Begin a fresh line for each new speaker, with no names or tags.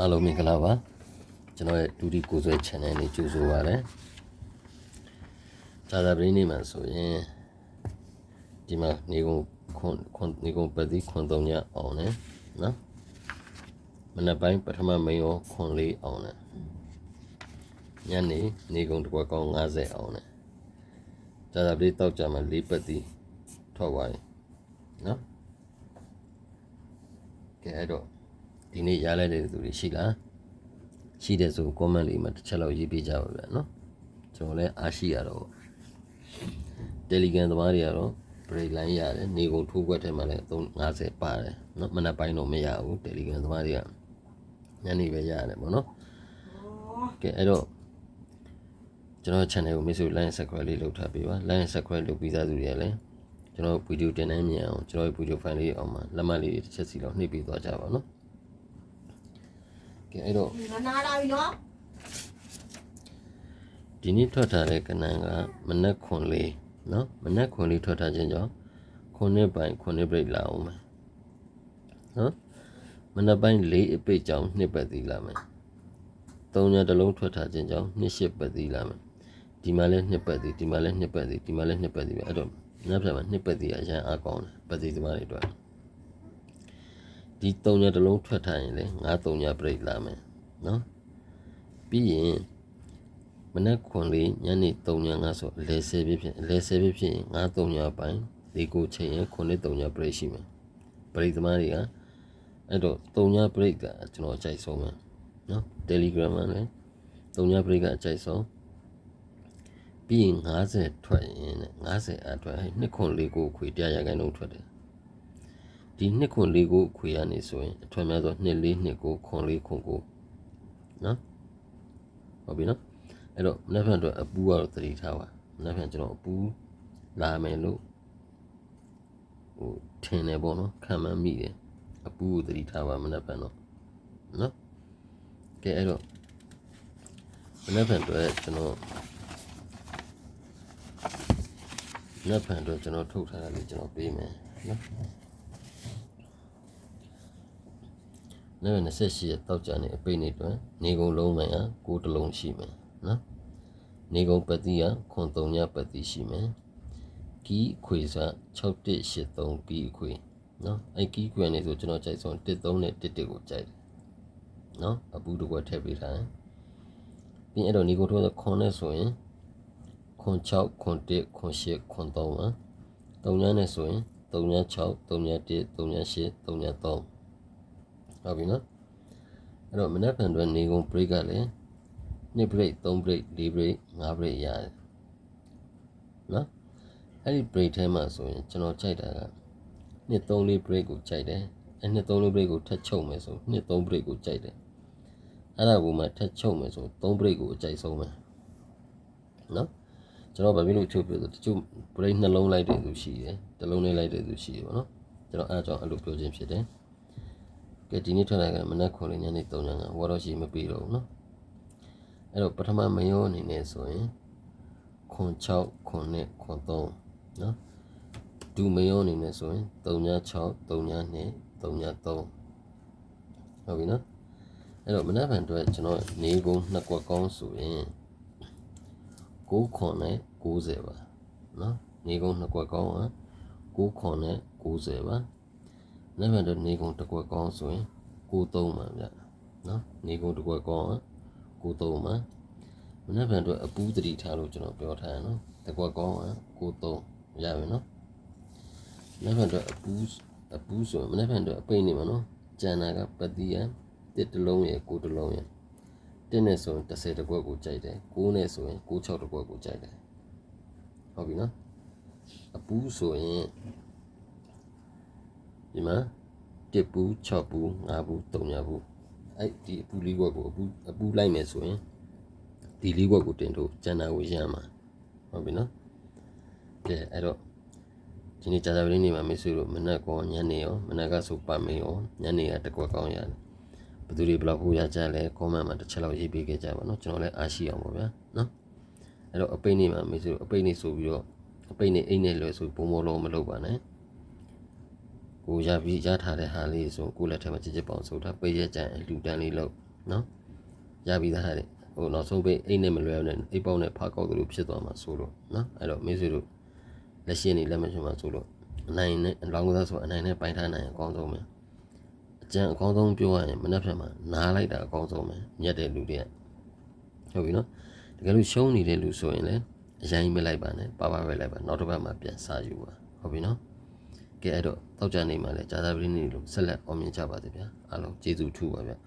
အားလုံးမင်္ဂလာပါကျွန်တော်ရဲ့ဒုတိကိုဆွဲ channel လေးကြိုဆိုပါရစေ။ဇာတာပရင်းနေမှာဆိုရင်ဒီမှာနေကုန်ပတ်သီး3ညအောင်တယ်နော်။မနက်ပိုင်းပထမမိန်ရော4အောင်တယ်။ညနေကုန်တစ်ခွက်ကောင်း50အောင်တယ်။ဇာတာပရင်းတောက်ကြမှာ4ပတ်သီးထွက်သွားတယ်နော်။ကဲအဲ့တော့ဒီနေ့ရလိုက်တဲ့သူတွေရှိလားရှိတဲ့ဆို comment လေးမှာတစ်ချက်လောက်ရေးပေးကြပါဗျာနော်ကျွန်တော်လည်းအားရှိရတော့ Telegram သမားတွေကတော့ break line ရတယ်နေကုန်ထိုးခွက်ထဲမှာလည်း350ပါတယ်နော်မနက်ပိုင်းတော့မရဘူး Telegram သမားတွေကညနေပဲရတယ်ပေါ့နော်ကဲအဲ့တော့ကျွန်တော် channel ကိုမိတ်ဆွေ line subscribe လေးလုပ်ထားပေးပါ line subscribe လုပ်ပြီးသားသူတွေကလည်းကျွန်တော်ဗီဒီယိုတင်နိုင်မြန်အောင်ကျွန်တော်ဗီဒီယို file လေးအောင်မှာလက်မှတ်လေးတစ်ချက်စီလောက်နှိပ်ပေးသွားကြပါနော်ကဲအဲ့တော့နားလာပြီနော်ဒီနေ့ထွက်ထားတဲ့ကဏ္ဍကမနက်4နော်မနက်4ထွက်ထားခြင်းကြောင့်9ပိုင်း9 break လာအောင်မယ်နော်မနက်ပိုင်း4အပိတ်ကြောင့်2ပတ်သီးလာမယ်3ညတစ်လုံးထွက်ထားခြင်းကြောင့်2ပတ်သီးလာမယ်ဒီမှာလည်း2ပတ်သီးဒီမှာလည်း2ပတ်သီးဒီမှာလည်း2ပတ်သီးပဲအဲ့တော့နောက်ပြန်မှာ2ပတ်သီးအရင်အားကောင်းတယ်ပတ်သီးသမားတွေအတွက်ဒီ3ညတစ်လုံးထွက်ထားရင်လေ9 3ည break လာမယ်နော်ပြီးရင်မနက်9ညနေ3ည9ဆိုလဲ10ပြည့်ဖြစ်လဲ10ပြည့်ဖြစ်ရင်9 3ညပိုင်းဒီကိုချိန်ရင်9 3ည break ရှိမယ် break သမားတွေကအဲ့တော့3ည break ကကျွန်တော်အကြိုက်ဆုံးပဲနော် Telegram မှာလည်း3ည break ကအကြိုက်ဆုံးပြီးရင်50ထွက်ရင်50အထွက်နှစ်ခွန်လေးကိုခွေ100ရာခိုင်နှုန်းထွက်တယ်ဒီနှစ်ခွန်လေးကိုခွေရနေဆိုရင်အထွက်များဆို2 4 2ကိုခွန်လေးခွန်ကိုနော်ဟုတ်ပြီနော်အဲ့တော့မနေ့ကအတွက်အပူကတော့သတိထားပါမနေ့ကကျွန်တော်အပူလာမယ်လို့ဟိုထင်တယ်ပေါ့နော်ခံမှန်းမိတယ်အပူကိုသတိထားပါမနေ့ကတော့နော်ကဲအဲ့တော့မနေ့ကအတွက်ကျွန်တော်မနေ့ကအတွက်ကျွန်တော်ထုတ်ထားတာလေးကျွန်တော်ပေးမယ်နော်နေ့28ရက်တောက်ကြနေအပိတ်နေတွင်နေကုန်လုံးနိုင်အား9တလုံးရှိမယ်နော်နေကုန်ပတ်တိက9 3ညပတ်တိရှိမယ်ကီးခွေစား6183ကီးခွေနော်အဲ့ကီးခွေနေဆိုကျွန်တော်ကြိုက်ဆုံး13နဲ့11ကိုကြိုက်တယ်နော်အပူတစ်ခွက်ထည့်ပေးထားပြီးအဲ့တော့နေကုန်ထိုးဆိုခွန်နဲ့ဆိုရင်ခွန်6ခွန်1ခွန်8ခွန်3ပါ3ညနဲ့ဆိုရင်3ည6 3ည1 3ည8 3ည3ဟုတ်ပြီနော်အဲ့တော့မနက်ဖြန်တွင်နေကုန် break ကလည်း2 break 3 break 4 break 5 break ရတယ်နော်အဲ့ဒီ break ထဲမှာဆိုရင်ကျွန်တော်ကြိုက်တာက2 3 4 break ကိုကြိုက်တယ်အဲ့2 3 4 break ကိုထပ်ချုပ်မယ်ဆို2 3 break ကိုကြိုက်တယ်အဲ့ဒါကိုမှထပ်ချုပ်မယ်ဆို3 break ကိုအကြိုက်ဆုံးပဲနော်ကျွန်တော်ဗာပြီးလို့ချုပ်ပြဆိုတချို့ break နှလုံးလိုက်တဲ့သူရှိတယ်တစ်လုံးလေးလိုက်တဲ့သူရှိတယ်ပေါ့နော်ကျွန်တော်အားကြောင့်အဲ့လိုပြောခြင်းဖြစ်တယ်ကဲဒီနေ့ထွက်လာကမနက်9ညနေ3ညကဝါတော့ရှိမပြီးတော့ဘူးနော်အဲ့တော့ပထမမယောအနေနဲ့ဆိုရင်ခွန်6ခွန်နဲ့ခွန်3နော်ဒူမယောအနေနဲ့ဆိုရင်3ည6 3ည2 3ည3ဟုတ်ပြီနော်အဲ့တော့မနက်ဖြန်အတွက်ကျွန်တော်နေကုန်2ကွက်ကောင်းဆိုရင်9ခွန်နဲ့90ပါနော်နေကုန်2ကွက်ကောင်းက9ခွန်နဲ့90ပါနောက်မှတော့နေကုန်တစ်ကွက်ကောင်းဆိုရင်93ပါဗျနော်နေကုန်တစ်ကွက်ကောင်း93ပါမနေ့ကအတွက်အပူးတတိထားလို့ကျွန်တော်ပြောထားရနော်တစ်ကွက်ကောင်း93ရပြီနော်မနေ့ကအတွက်အပူးဆိုမနေ့ကအတွက်အပိတ်နေမှာနော်ကျန်တာကပတ်တိရ1တလုံးရယ်9တလုံးရယ်1နဲ့ဆိုရင်10တစ်ကွက်ကိုကြိုက်တယ်9နဲ့ဆိုရင်96တစ်ကွက်ကိုကြိုက်တယ်ဟုတ်ပြီနော်အပူးဆိုရင်ဒီမှာ1ပူ6ပူ5ပူ3ညပူအဲ့ဒီအပူလေးခွက်ကိုအပူလိုက်မယ်ဆိုရင်ဒီလေးခွက်ကိုတင်ထုတ်ကျန်တာကိုရမ်းမှာဟုတ်ပြီနော်ကဲအဲ့တော့ဒီနေ့ကြာကြာလေးနေမှာမိတ်ဆွေတို့မနက်ကောညနေရောမနက်ကဆိုပါမေရောညနေကတစ်ခွက်ကောင်းရတယ်ဘယ်သူတွေဘယ်လောက်ကိုရကြလဲ comment မှာတစ်ချက်လောက်ရေးပေးခဲ့ကြပါနော်ကျွန်တော်လည်းအားရှိအောင်ပါဗျာနော်အဲ့တော့အပိတ်နေမှာမိတ်ဆွေတို့အပိတ်နေဆိုပြီးတော့အပိတ်နေအိတ်နဲ့လွယ်ဆိုပုံမလုံးမလုပ်ပါနဲ့ကိုရပြီးရထားတဲ့ဟာလေးဆိုကိုလက်ထဲမှာကြစ်ပေါအောင်ဆိုတာပိတ်ရကြရင်လူတန်းလေးလောက် နော်ရပြီသားတဲ့ဟိုနောက်ဆုံးပိတ်အိတ်နဲ့မလွယ်အောင်နဲ့အိတ်ပေါက်နဲ့ဖားကောက်သလိုဖြစ်သွားမှာဆိုလို့နော်အဲ့တော့မိတ်ဆွေတို့လက်ရှိနေလက်မရှင်မှာဆိုလို့အနိုင်နဲ့အလောင်းကစားဆိုအနိုင်နဲ့ပိုင်ထားနိုင်အကောင်းဆုံးပဲအကျန်အကောင်းဆုံးပြောရရင်မနှက်ဖြတ်မှာနားလိုက်တာအကောင်းဆုံးပဲမြတ်တဲ့လူတွေကဟုတ်ပြီနော်တကယ်လို့ရှုံးနေတဲ့လူဆိုရင်လည်းအရင်မလိုက်ပါနဲ့ပါပါပဲလိုက်ပါနောက်တစ်ပတ်မှပြန်စားယူပါဟုတ်ပြီနော်ကဲအဲ့တော့တောက်ကြနေမှာလဲဂျာသာပရင်းနေလို့ဆက်လက်အောင်မြင်ကြပါစေဗျာအားလုံးကျေးဇူးထူပါဗျာ